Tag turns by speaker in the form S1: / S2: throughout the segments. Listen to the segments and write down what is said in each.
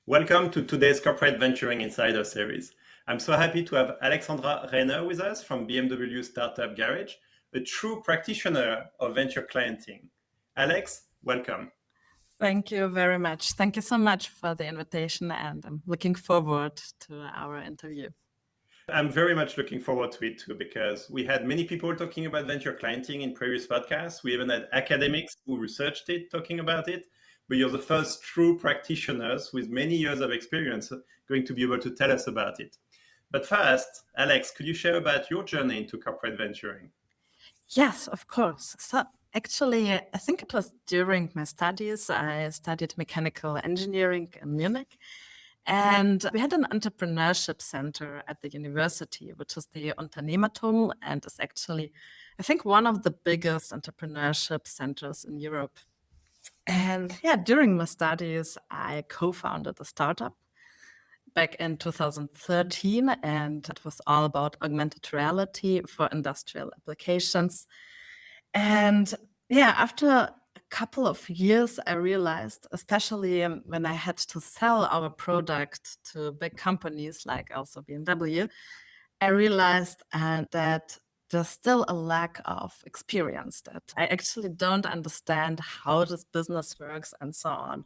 S1: Welcome to today's Corporate Venturing Insider series. I'm so happy to have Alexandra Renner with us from BMW Startup Garage, a true practitioner of venture clienting. Alex, welcome.
S2: Thank you very much. Thank you so much for the invitation, and I'm looking forward to our interview.
S1: I'm very much looking forward to it too, because we had many people talking about venture clienting in previous podcasts. We even had academics who researched it talking about it. But you're the first true practitioners with many years of experience going to be able to tell us about it. But first, Alex, could you share about your journey into corporate venturing?
S2: Yes, of course. So actually, I think it was during my studies. I studied mechanical engineering in Munich. And we had an entrepreneurship center at the university, which is the Unternehmertum, and is actually, I think, one of the biggest entrepreneurship centers in Europe. And yeah, during my studies, I co-founded a startup back in 2013, and it was all about augmented reality for industrial applications. And yeah, after a couple of years, I realized, especially when I had to sell our product to big companies like also BMW, I realized that there's still a lack of experience, that I actually don't understand how this business works and so on.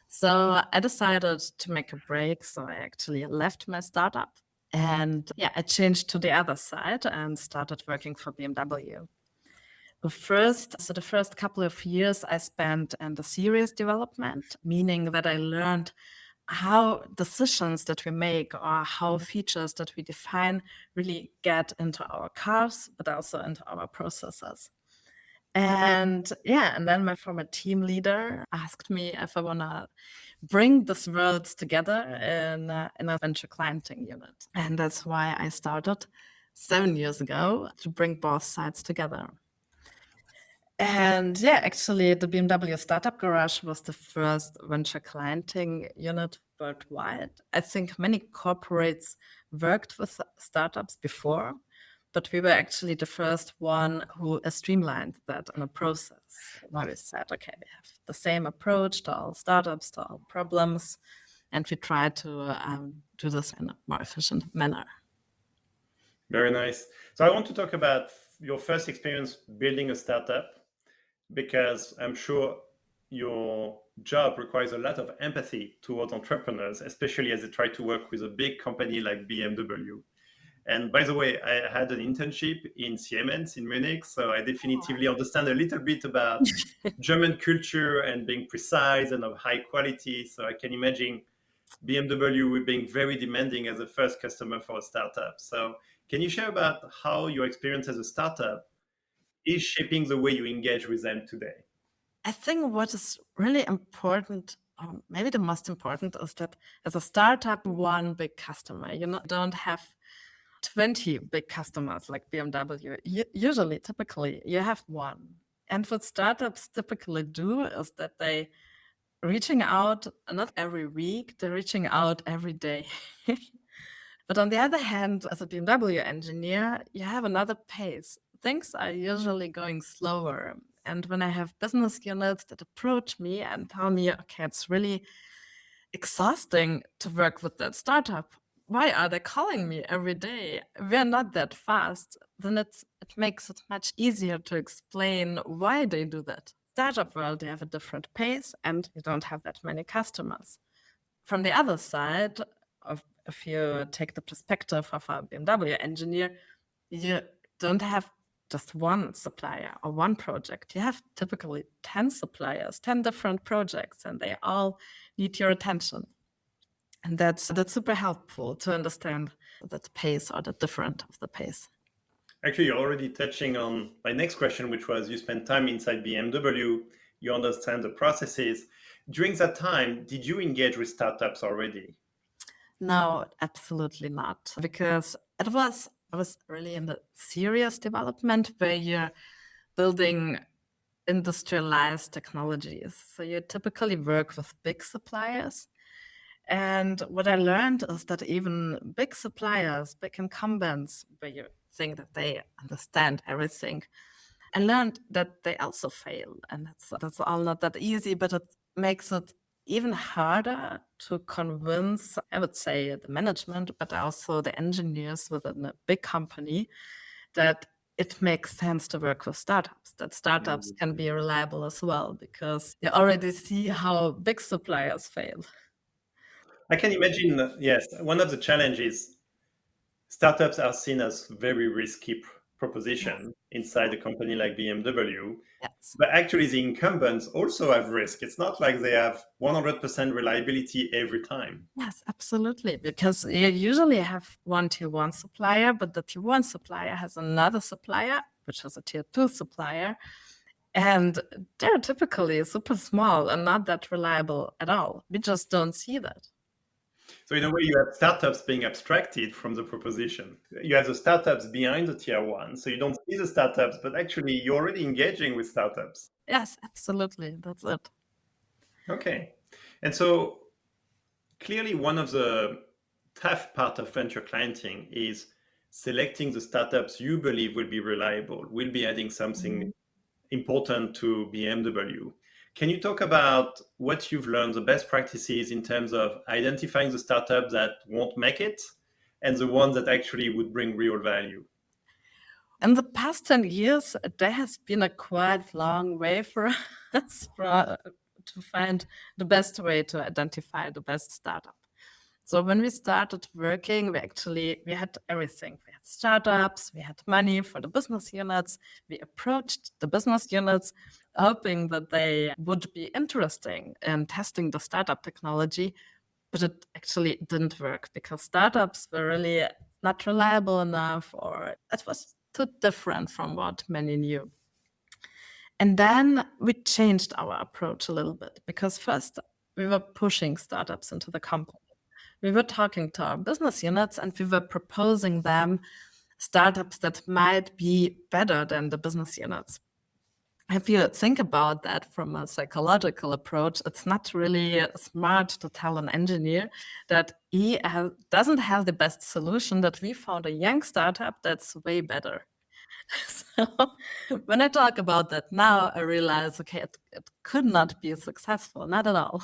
S2: So I decided to make a break. So I actually left my startup and yeah, I changed to the other side and started working for BMW. The first couple of years I spent in the series development, meaning that I learned how decisions that we make or how features that we define really get into our cars, but also into our processes. And yeah, and then my former team leader asked me if I want to bring these worlds together in a venture clienting unit. And that's why I started 7 years ago to bring both sides together. And yeah, actually, the BMW Startup Garage was the first venture clienting unit worldwide. I think many corporates worked with startups before, but we were actually the first one who streamlined that in a process. Where we said, okay, we have the same approach to all startups, to all problems, and we try to do this in a more efficient manner.
S1: Very nice. So I want to talk about your first experience building a startup, because I'm sure your job requires a lot of empathy towards entrepreneurs, especially as they try to work with a big company like BMW. And by the way, I had an internship in Siemens in Munich, so I definitively understand a little bit about German culture and being precise and of high quality. So I can imagine BMW being very demanding as a first customer for a startup. So can you share about how your experience as a startup is shaping the way you engage with them today?
S2: I think what is really important, or maybe the most important, is that as a startup, one big customer, don't have 20 big customers like BMW. Usually, typically, you have one. And what startups typically do is that they reaching out not every week, they're reaching out every day. But on the other hand, as a BMW engineer, you have another pace. Things are usually going slower. And when I have business units that approach me and tell me, okay, it's really exhausting to work with that startup. Why are they calling me every day? We're not that fast. Then it makes it much easier to explain why they do that. Startup world, they have a different pace and you don't have that many customers. From the other side, if you take the perspective of a BMW engineer, you don't have just one supplier or one project. You have typically 10 suppliers, 10 different projects, and they all need your attention. And that's super helpful to understand that pace or the difference of the pace.
S1: Actually, you're already touching on my next question, which was you spent time inside BMW, you understand the processes. During that time, did you engage with startups already?
S2: No, absolutely not. Because I was really in the serious development where you're building industrialized technologies. So you typically work with big suppliers. And what I learned is that even big suppliers, big incumbents, where you think that they understand everything, I learned that they also fail. And that's all not that easy, but it makes it even harder to convince, I would say, the management, but also the engineers within a big company that it makes sense to work with startups, that startups can be reliable as well, because you already see how big suppliers fail.
S1: I can imagine, yes, one of the challenges, startups are seen as very risky
S2: Yes,
S1: proposition inside a company like BMW,
S2: yes.
S1: but actually the incumbents also have risk. It's not like they have 100% reliability every time.
S2: Yes, absolutely. Because you usually have one tier one supplier, but the tier one supplier has another supplier, which is a tier two supplier. And they're typically super small and not that reliable at all. We just don't see that.
S1: So in a way, you have startups being abstracted from the proposition. You have the startups behind the tier one, so you don't see the startups, but actually you're already engaging with startups.
S2: Yes, absolutely. That's it.
S1: Okay. And so clearly one of the tough part of venture clienting is selecting the startups you believe will be reliable, will be adding something
S2: Mhm.
S1: important to BMW. Can you talk about what you've learned, the best practices in terms of identifying the startups that won't make it and the ones that actually would bring real value?
S2: In the past 10 years, there has been a quite long way for us to find the best way to identify the best startup. So when we started working, we had everything. We had startups, we had money for the business units. We approached the business units hoping that they would be interesting in testing the startup technology, but it actually didn't work because startups were really not reliable enough, or it was too different from what many knew. And then we changed our approach a little bit because first we were pushing startups into the company. We were talking to our business units and we were proposing them startups that might be better than the business units. If you think about that from a psychological approach, it's not really smart to tell an engineer that doesn't have the best solution, that we found a young startup that's way better. So when I talk about that now, I realize, okay, it could not be successful, not at all.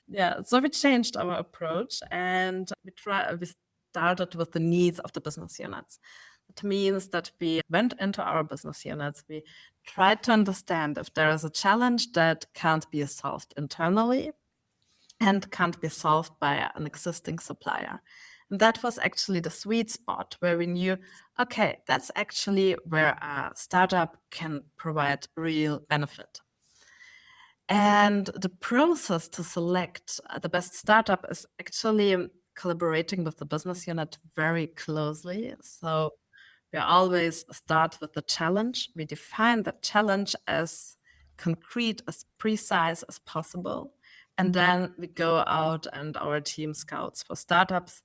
S2: Yeah, so we changed our approach and we started with the needs of the business units. It means that we went into our business units, we tried to understand if there is a challenge that can't be solved internally and can't be solved by an existing supplier. And that was actually the sweet spot where we knew, okay, that's actually where a startup can provide real benefit. And the process to select the best startup is actually collaborating with the business unit very closely. So we always start with the challenge. We define the challenge as concrete, as precise as possible. And then we go out and our team scouts for startups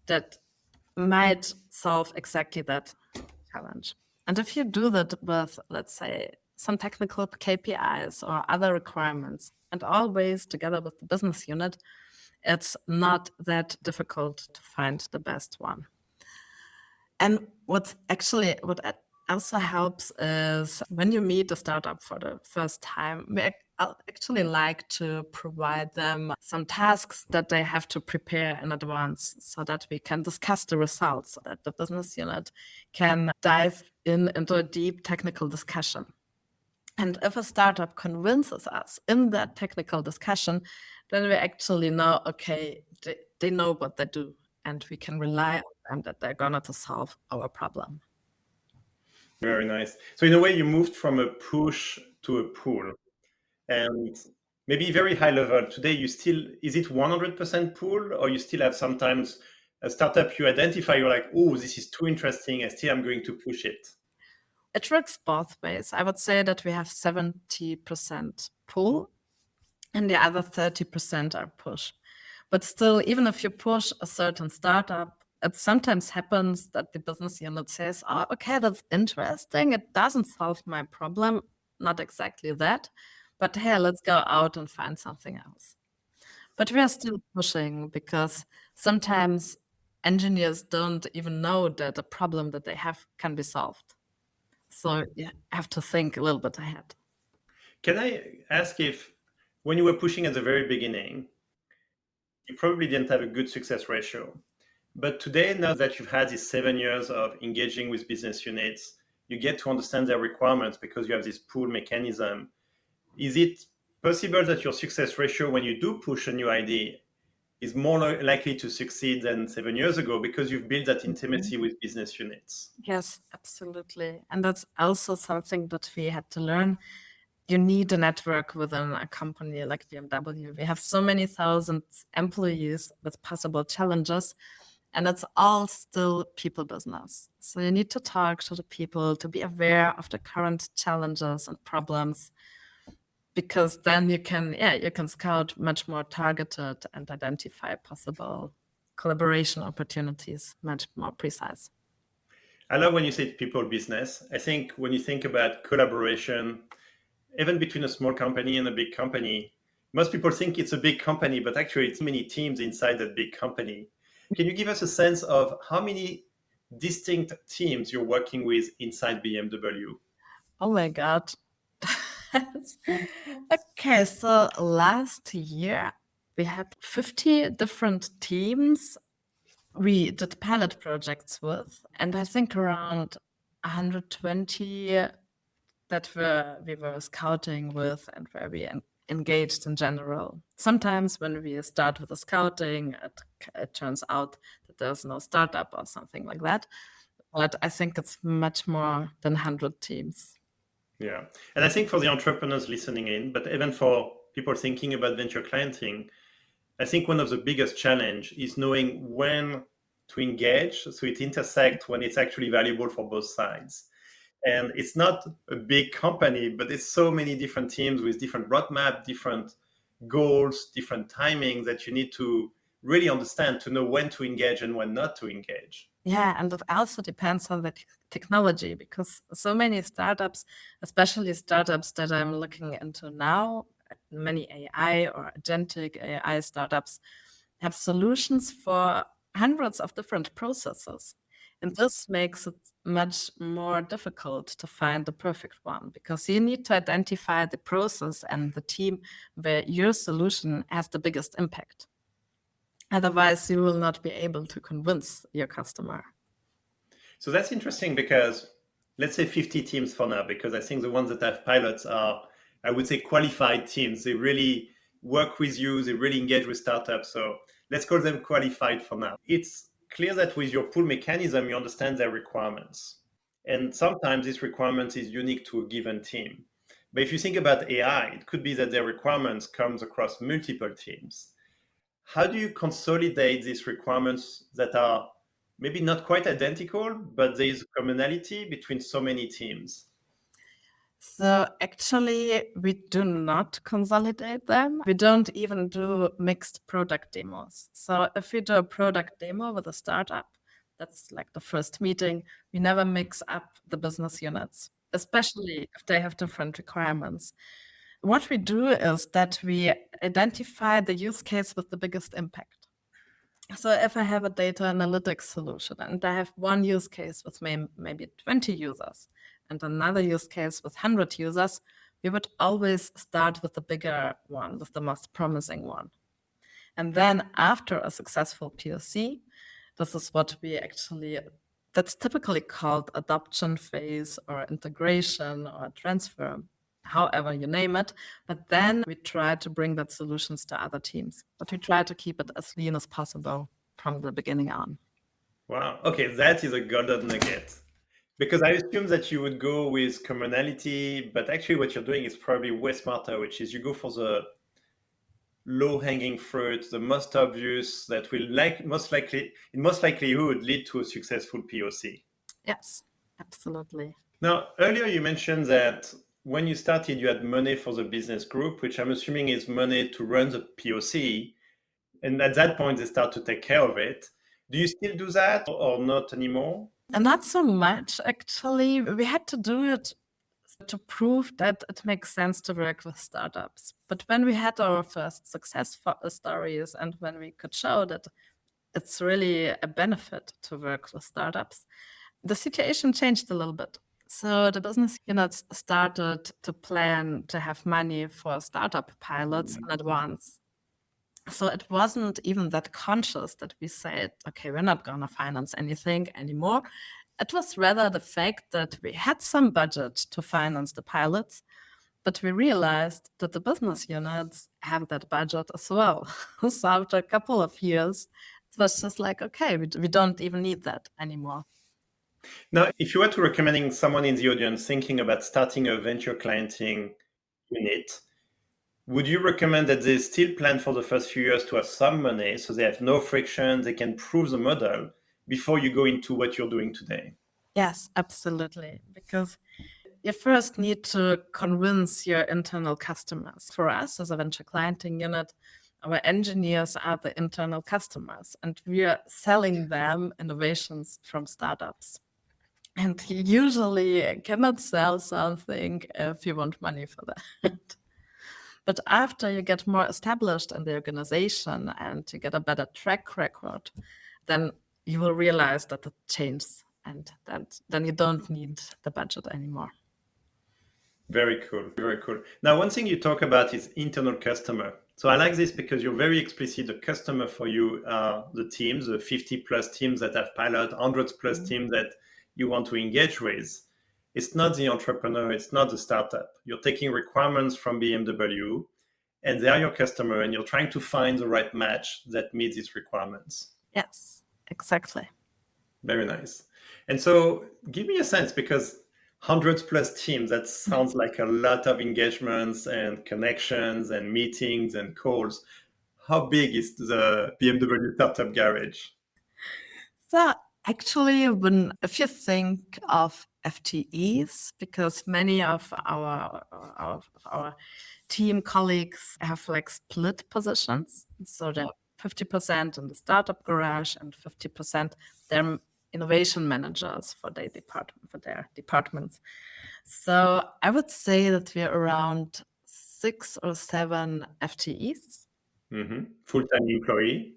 S2: that might solve exactly that challenge. And if you do that with, let's say, some technical KPIs or other requirements, and always together with the business unit, it's not that difficult to find the best one. And what also helps is when you meet a startup for the first time, actually like to provide them some tasks that they have to prepare in advance so that we can discuss the results, so that the business unit can dive into a deep technical discussion. And if a startup convinces us in that technical discussion, then we actually know, okay, they know what they do, and we can rely on them that they're going to solve our problem.
S1: Very nice. So in a way, you moved from a push to a pull, and maybe very high level. Today, you still is it 100% pull, or you still have sometimes a startup you identify, you're like, oh, this is too interesting, and still I'm going to push it.
S2: It works both ways. I would say that we have 70% pull and the other 30% are push. But still, even if you push a certain startup, it sometimes happens that the business unit says, oh, okay, that's interesting. It doesn't solve my problem. Not exactly that. But hey, let's go out and find something else. But we are still pushing because sometimes engineers don't even know that a problem that they have can be solved. So you have to think a little bit ahead.
S1: Can I ask if when you were pushing at the very beginning, you probably didn't have a good success ratio. But today, now that you've had these 7 years of engaging with business units, you get to understand their requirements because you have this pull mechanism. Is it possible that your success ratio when you do push a new idea is more likely to succeed than 7 years ago because you've built that
S2: Mhm.
S1: intimacy with business units?
S2: Yes, absolutely. And that's also something that we had to learn. You need a network within a company like BMW. We have so many thousands employees with possible challenges, and it's all still people business. So you need to talk to the people to be aware of the current challenges and problems, because then you can scout much more targeted and identify possible collaboration opportunities much more precise.
S1: I love when you say people business. I think when you think about collaboration, even between a small company and a big company, most people think it's a big company, but actually it's many teams inside that big company. Can you give us a sense of how many distinct teams you're working with inside BMW?
S2: Oh my God. Okay, so last year we had 50 different teams we did pilot projects with, and I think around 120 we were scouting with and where we engaged in general. Sometimes when we start with the scouting, it turns out that there's no startup or something like that. But I think it's much more than 100 teams.
S1: Yeah. And I think for the entrepreneurs listening in, but even for people thinking about venture clienting, I think one of the biggest challenge is knowing when to engage so it intersects when it's actually valuable for both sides. And it's not a big company, but it's so many different teams with different roadmap, different goals, different timing that you need to really understand to know when to engage and when not to engage.
S2: Yeah, and it also depends on the technology, because so many startups, especially startups that I'm looking into now, many AI or agentic AI startups, have solutions for hundreds of different processes. And this makes it much more difficult to find the perfect one, because you need to identify the process and the team where your solution has the biggest impact. Otherwise, you will not be able to convince your customer.
S1: So that's interesting because let's say 50 teams for now, because I think the ones that have pilots are, I would say, qualified teams. They really work with you, they really engage with startups. So let's call them qualified for now. It's clear that with your pull mechanism, you understand their requirements. And sometimes this requirement is unique to a given team. But if you think about AI, it could be that their requirements comes across multiple teams. How do you consolidate these requirements that are maybe not quite identical, but there is a commonality between so many teams?
S2: So actually, we do not consolidate them. We don't even do mixed product demos. So if we do a product demo with a startup, that's like the first meeting, we never mix up the business units, especially if they have different requirements. What we do is that we identify the use case with the biggest impact. So if I have a data analytics solution and I have one use case with maybe 20 users and another use case with 100 users, we would always start with the bigger one, with the most promising one. And then after a successful POC, this is what we actually, that's typically called adoption phase or integration or transfer, however you name it. But then we try to bring that solutions to other teams. But we try to keep it as lean as possible from the beginning on.
S1: Wow. Okay, that is a golden nugget. Because I assume that you would go with commonality, but actually what you're doing is probably way smarter, which is you go for the low hanging fruit, the most obvious that will most likely, in most likelihood, lead to a successful POC.
S2: Yes, absolutely.
S1: Now, earlier you mentioned that when you started, you had money for the business group, which I'm assuming is money to run the POC. And at that point, they start to take care of it. Do you still do that or not anymore?
S2: And not so much, actually. We had to do it to prove that it makes sense to work with startups. But when we had our first stories and when we could show that it's really a benefit to work with startups, the situation changed a little bit. So the business units started to plan to have money for startup pilots in advance. So it wasn't even that conscious that we said, okay, we're not going to finance anything anymore. It was rather the fact that we had some budget to finance the pilots, but we realized that the business units have that budget as well. So after a couple of years, it was just like, okay, we don't even need that anymore.
S1: Now, if you were to recommending someone in the audience thinking about starting a venture clienting unit, would you recommend that they still plan for the first few years to have some money so they have no friction, they can prove the model before you go into what you're doing today?
S2: Yes, absolutely. Because you first need to convince your internal customers. For us as a venture clienting unit, our engineers are the internal customers, and we are selling them innovations from startups. And you usually cannot sell something if you want money for that. But after you get more established in the organization and you get a better track record, then you will realize that it changes, and then you don't need the budget anymore.
S1: Very cool. Very cool. Now, one thing you talk about is internal customer. So I like this because you're very explicit. The customer for you are the teams, the 50 plus teams that have pilot, hundreds plus teams that you want to engage with. It's not the entrepreneur, it's not the startup. You're taking requirements from BMW and they are your customer and you're trying to find the right match that meets these requirements.
S2: Yes, exactly.
S1: Very nice. And so give me a sense because hundreds plus teams, that sounds like a lot of engagements and connections and meetings and calls. How big is the BMW Startup Garage?
S2: So actually, if you think of FTEs, because many of our team colleagues have like split positions, so they're 50% in the startup garage and 50% they're innovation managers for their departments. So I would say that we're around 6 or 7 FTEs.
S1: Full-time employee.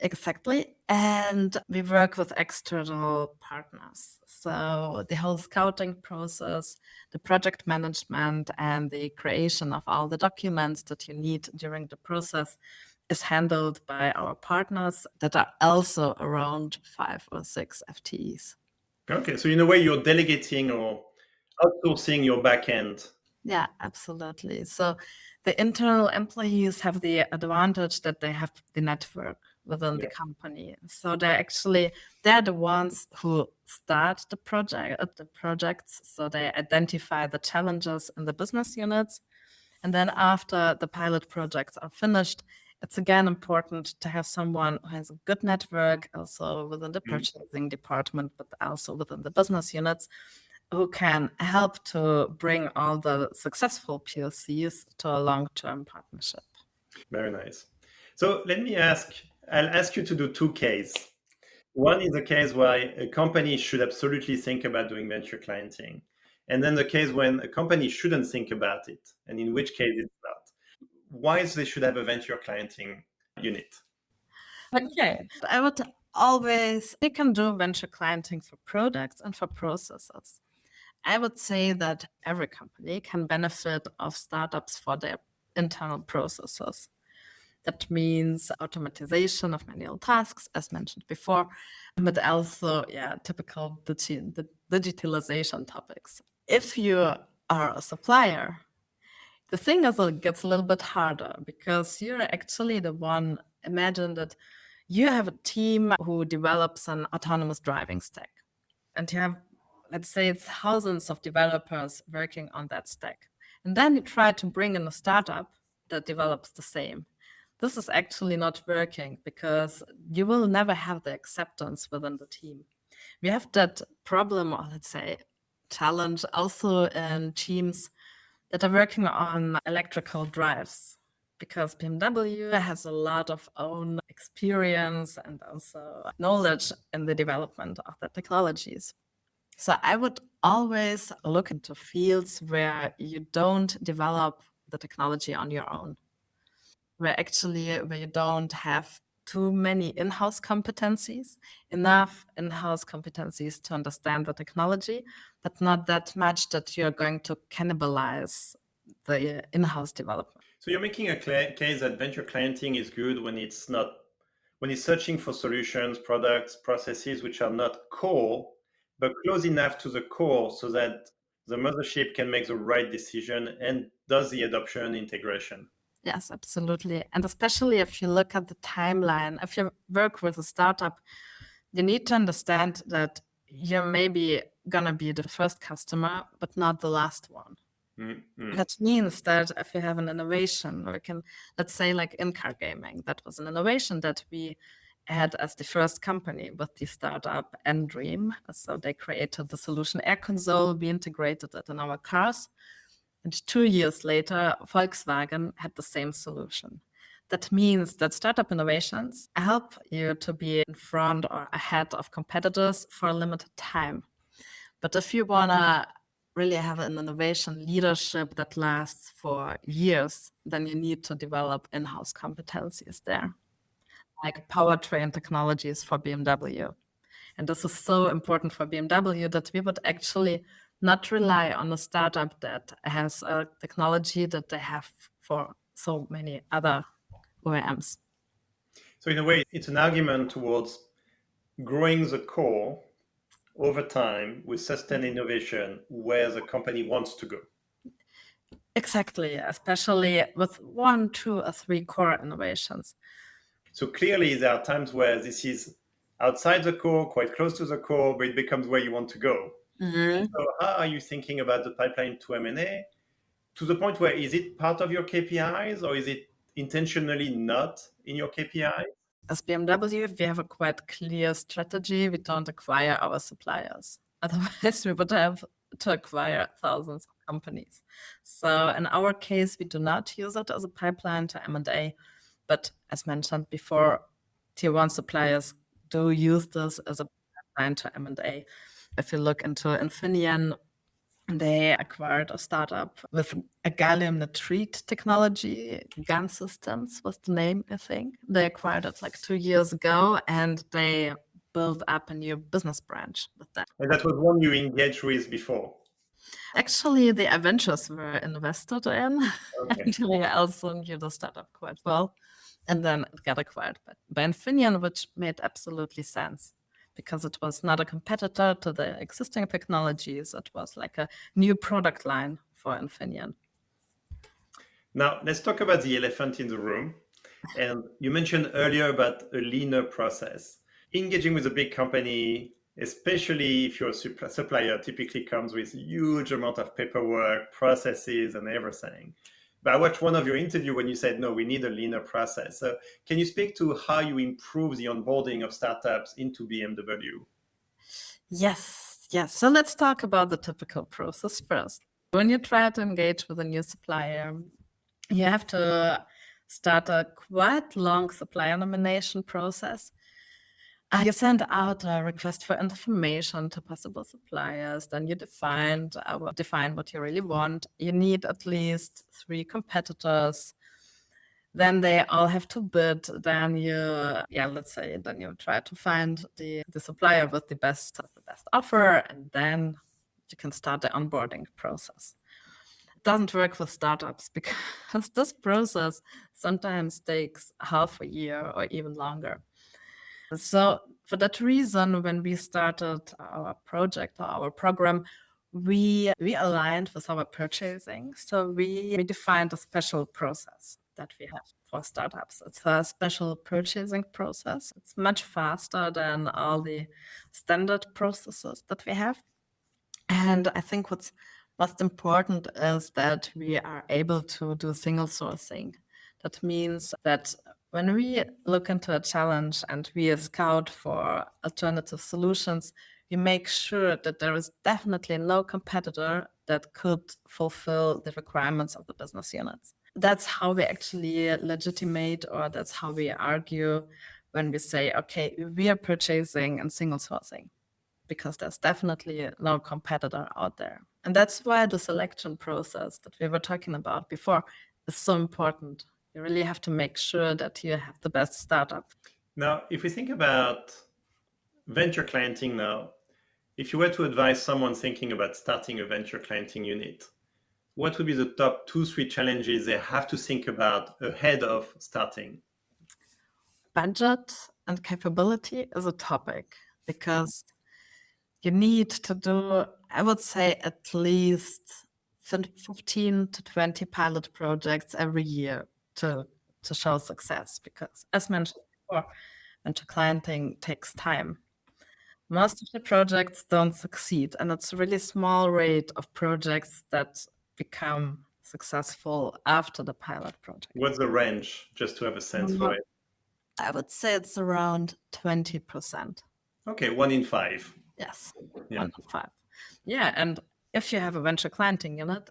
S2: Exactly. And we work with external partners. So the whole scouting process, the project management, and the creation of all the documents that you need during the process is handled by our partners that are also around 5 or 6 FTEs.
S1: Okay, so in a way, you're delegating or outsourcing your back end.
S2: Yeah, absolutely. So the internal employees have the advantage that they have the network within the company. So they're the ones who start the projects. So they identify the challenges in the business units. And then after the pilot projects are finished, it's again important to have someone who has a good network also within the purchasing department, but also within the business units, who can help to bring all the successful POCs to a long-term partnership.
S1: Very nice. So I'll ask you to do two cases. One is a case where a company should absolutely think about doing venture clienting. And then the case when a company shouldn't think about it, and in which case it's not. Why they should have a venture clienting unit?
S2: Okay. I would always, you can do venture clienting for products and for processes. I would say that every company can benefit of startups for their internal processes. That means automatization of manual tasks, as mentioned before, but also, typical digitalization topics. If you are a supplier, the thing is, it gets a little bit harder because you're actually the one. Imagine that you have a team who develops an autonomous driving stack, and you have, let's say, thousands of developers working on that stack. And then you try to bring in a startup that develops the same. This is actually not working because you will never have the acceptance within the team. We have that problem, or let's say challenge, also in teams that are working on electrical drives, because BMW has a lot of own experience and also knowledge in the development of the technologies. So I would always look into fields where you don't develop the technology on your own, where you don't have too many in-house competencies, enough in-house competencies to understand the technology, but not that much that you're going to cannibalize the in-house development.
S1: So you're making a case that venture clienting is good when it's searching for solutions, products, processes which are not core, but close enough to the core so that the mothership can make the right decision and does the adoption integration.
S2: Yes, absolutely. And especially if you look at the timeline, if you work with a startup, you need to understand that you're maybe gonna be the first customer, but not the last one.
S1: Mm-hmm.
S2: That means that if you have an innovation, or let's say like in-car gaming, that was an innovation that we had as the first company with the startup and Dream. So they created the solution Air Console, we integrated it in our cars. And 2 years later, Volkswagen had the same solution. That means that startup innovations help you to be in front or ahead of competitors for a limited time. But if you want to really have an innovation leadership that lasts for years, then you need to develop in-house competencies there, like powertrain technologies for BMW. And this is so important for BMW that we would actually not rely on a startup that has a technology that they have for so many other OEMs.
S1: So in a way, it's an argument towards growing the core over time with sustained innovation where the company wants to go.
S2: Exactly, especially with 1, 2, or 3 core innovations.
S1: So clearly, there are times where this is outside the core, quite close to the core, but it becomes where you want to go.
S2: Mm-hmm.
S1: So how are you thinking about the pipeline to M&A? To the point where is it part of your KPIs or is it intentionally not in your KPI?
S2: As BMW, we have a quite clear strategy. We don't acquire our suppliers. Otherwise, we would have to acquire thousands of companies. So in our case, we do not use it as a pipeline to M&A. But as mentioned before, tier 1 suppliers do use this as a pipeline to M&A. If you look into Infineon, they acquired a startup with a gallium nitride technology. GaN Systems was the name, I think. They acquired it like 2 years ago, and they built up a new business branch with that.
S1: And that was one you engaged with before.
S2: Actually, the Avengers were invested in.
S1: Okay.
S2: Actually, I also knew the startup quite well. And then it got acquired by Infineon, which made absolutely sense because it was not a competitor to the existing technologies. It was like a new product line for Infineon.
S1: Now, let's talk about the elephant in the room. And you mentioned earlier about a leaner process. Engaging with a big company, especially if you're a supplier, typically comes with a huge amount of paperwork, processes, and everything. But I watched one of your interview when you said, no, we need a leaner process. So can you speak to how you improve the onboarding of startups into BMW?
S2: Yes. So let's talk about the typical process first. When you try to engage with a new supplier, you have to start a quite long supplier nomination process. You send out a request for information to possible suppliers. Then you define what you really want. You need at least 3 competitors. Then they all have to bid. Then you try to find the supplier with the best offer, and then you can start the onboarding process. It doesn't work with startups because this process sometimes takes half a year or even longer. So for that reason, when we started our project or our program, we aligned with our purchasing. So we defined a special process that we have for startups. It's a special purchasing process. It's much faster than all the standard processes that we have. And I think what's most important is that we are able to do single sourcing. That means that when we look into a challenge and we scout for alternative solutions, we make sure that there is definitely no competitor that could fulfill the requirements of the business units. That's how we actually legitimate, or that's how we argue when we say, okay, we are purchasing and single sourcing, because there's definitely no competitor out there. And that's why the selection process that we were talking about before is so important. You really have to make sure that you have the best startup.
S1: Now, if we think about venture clienting now, if you were to advise someone thinking about starting a venture clienting unit, what would be the top 2, 3 challenges they have to think about ahead of starting?
S2: Budget and capability is a topic because you need to do, I would say, at least 15 to 20 pilot projects every year to show success. Because, as mentioned before, venture clienting takes time. Most of the projects don't succeed, and it's a really small rate of projects that become successful after the pilot project.
S1: What's the range, just to have a sense for it?
S2: I would say it's around 20%.
S1: Okay, 1 in 5.
S2: Yes,
S1: Yeah.
S2: 1 in 5. Yeah, and if you have a venture clienting unit,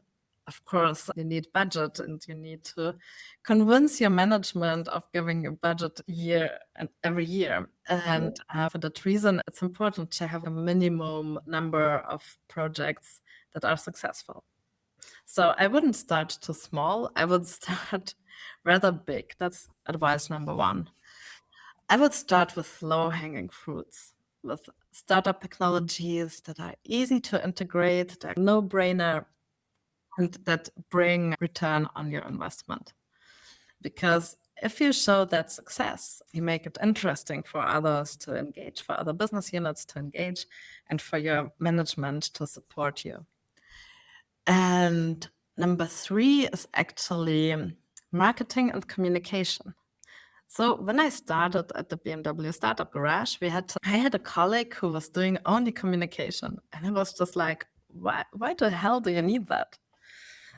S2: of course, you need budget and you need to convince your management of giving a budget every year. And for that reason, it's important to have a minimum number of projects that are successful. So I wouldn't start too small. I would start rather big. That's advice number 1. I would start with low-hanging fruits, with startup technologies that are easy to integrate, that are no-brainer, and that bring return on your investment. Because if you show that success, you make it interesting for others to engage, for other business units to engage, and for your management to support you. And number 3 is actually marketing and communication. So when I started at the BMW Startup Garage, I had a colleague who was doing only communication. And I was just like, why the hell do you need that?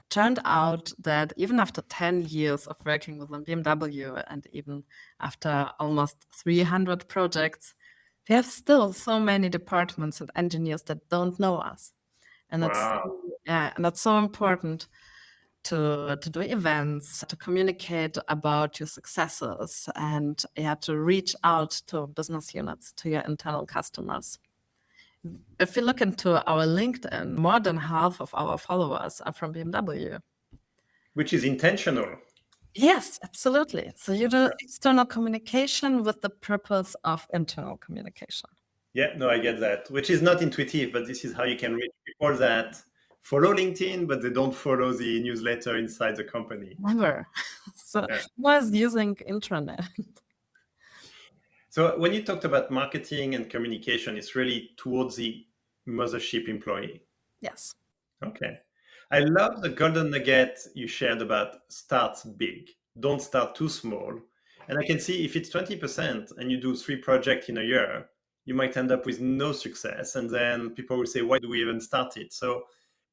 S2: Turned out that even after 10 years of working within BMW and even after almost 300 projects, we have still so many departments and engineers that don't know us. And that's so important to do events, to communicate about your successes, and to reach out to business units, to your internal customers. If you look into our LinkedIn, more than half of our followers are from BMW.
S1: Which is intentional.
S2: Yes, absolutely. So you do external communication with the purpose of internal communication.
S1: Yeah, no, I get that, which is not intuitive, but this is how you can reach people that follow LinkedIn, but they don't follow the newsletter inside the company.
S2: Never. So I was using intranet.
S1: So when you talked about marketing and communication, it's really towards the mothership employee.
S2: Yes.
S1: Okay. I love the golden nugget you shared about start big. Don't start too small. And I can see if it's 20% and you do 3 projects in a year, you might end up with no success. And then people will say, why do we even start it? So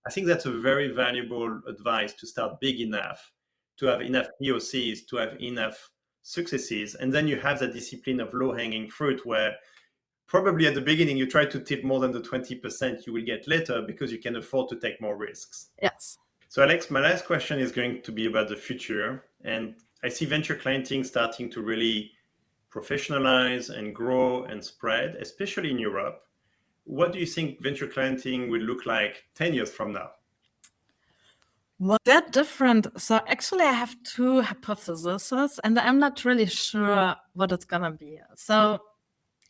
S1: I think that's a very valuable advice, to start big enough, to have enough POCs, to have enough successes. And then you have the discipline of low hanging fruit, where probably at the beginning you try to tip more than the 20% you will get later, because you can afford to take more risks.
S2: Yes.
S1: So Alex, my last question is going to be about the future. And I see venture clienting starting to really professionalize and grow and spread, especially in Europe. What do you think venture clienting will look like 10 years from now?
S2: Well, they're different. So actually I have 2 hypotheses, and I'm not really sure what it's gonna be. So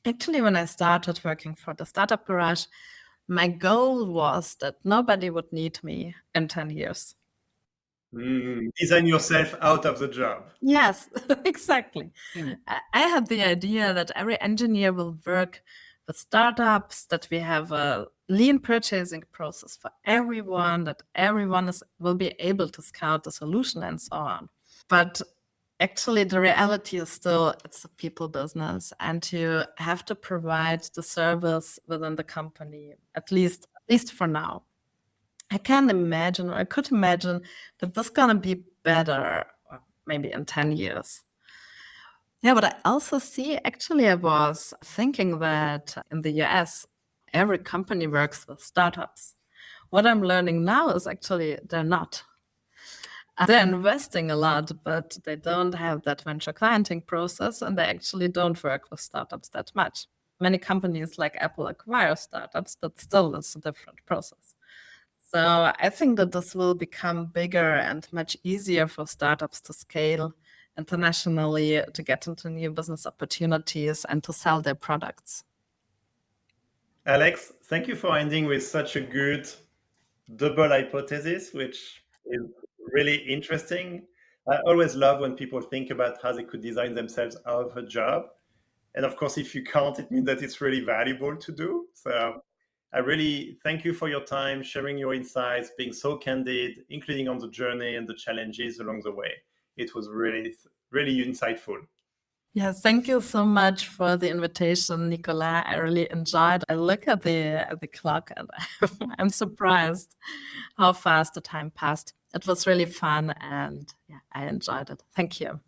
S2: actually, when I started working for the Startup Garage, my goal was that nobody would need me in 10 years.
S1: Design yourself out of the job.
S2: Yes, exactly. I had the idea that every engineer will work with startups, that we have a lean purchasing process for everyone, that everyone will be able to scout the solution and so on. But actually, the reality is still it's a people business, and you have to provide the service within the company, at least for now. I could imagine that this is gonna be better maybe in 10 years. Yeah, but I also see, actually, I was thinking that in the US, every company works with startups. What I'm learning now is actually they're not. They're investing a lot, but they don't have that venture clienting process, and they actually don't work with startups that much. Many companies like Apple acquire startups, but still it's a different process. So I think that this will become bigger and much easier for startups to scale internationally to get into new business opportunities and to sell their products.
S1: Alex, thank you for ending with such a good double hypothesis, which is really interesting. I always love when people think about how they could design themselves out of a job. And of course, if you can't, it means that it's really valuable to do. So I really thank you for your time, sharing your insights, being so candid, including on the journey and the challenges along the way. It was really, really insightful.
S2: Yeah, thank you so much for the invitation, Nicolas. I really enjoyed. I look at the clock and I'm surprised how fast the time passed. It was really fun and yeah, I enjoyed it. Thank you.